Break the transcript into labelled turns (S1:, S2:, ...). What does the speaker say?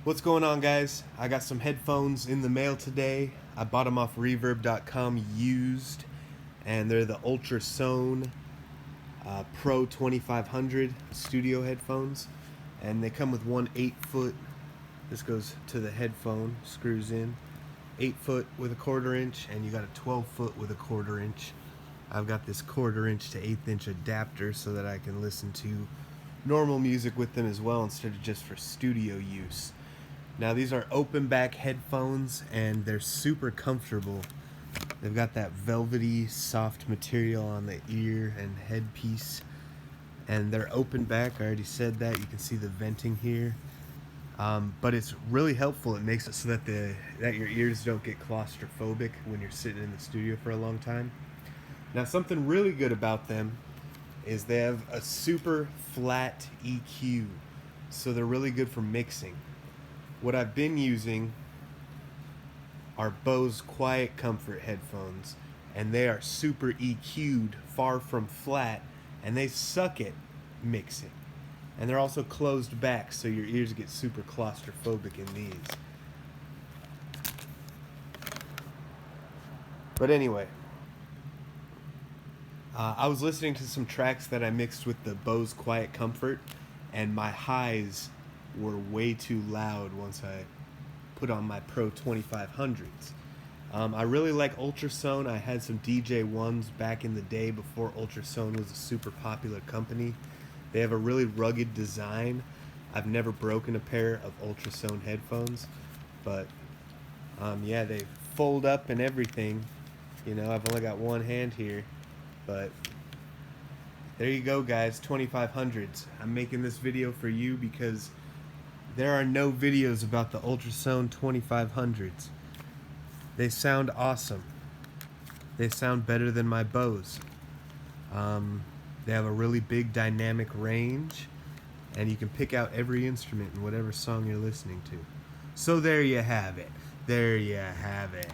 S1: What's going on, guys? I got some headphones in the mail today. I bought them off reverb.com used, and they're the Ultrasone Pro 2500 studio headphones, and they come with one 8-foot. This goes to the headphone, screws in 8-foot with a 1/4 inch, and you got a 12-foot with a 1/4 inch. I've got this 1/4 inch to 1/8 inch adapter so that I can listen to normal music with them as well instead of just for studio use. Now, these are open back headphones and they're super comfortable. They've got that velvety soft material on the ear and headpiece, and they're open back. I already said that. You can see the venting here, but it's really helpful. It makes it so that your ears don't get claustrophobic when you're sitting in the studio for a long time. Now, something really good about them is they have a super flat EQ, so they're really good for mixing. What I've been using are Bose Quiet Comfort headphones, and they are super EQ'd, far from flat, and they suck at mixing. And they're also closed back, so your ears get super claustrophobic in these. But anyway, I was listening to some tracks that I mixed with the Bose Quiet Comfort, and my highs were way too loud once I put on my Pro 2500s. I really like Ultrasone. I had some DJ1s back in the day before Ultrasone was a super popular company. They have a really rugged design. I've never broken a pair of Ultrasone headphones, but yeah, they fold up and everything. You know, I've only got one hand here, but there you go, guys. 2500s. I'm making this video for you because there are no videos about the Ultrasone 2500s. They sound awesome. They sound better than my Bose. They have a really big dynamic range, and you can pick out every instrument in whatever song you're listening to. So there you have it. There you have it.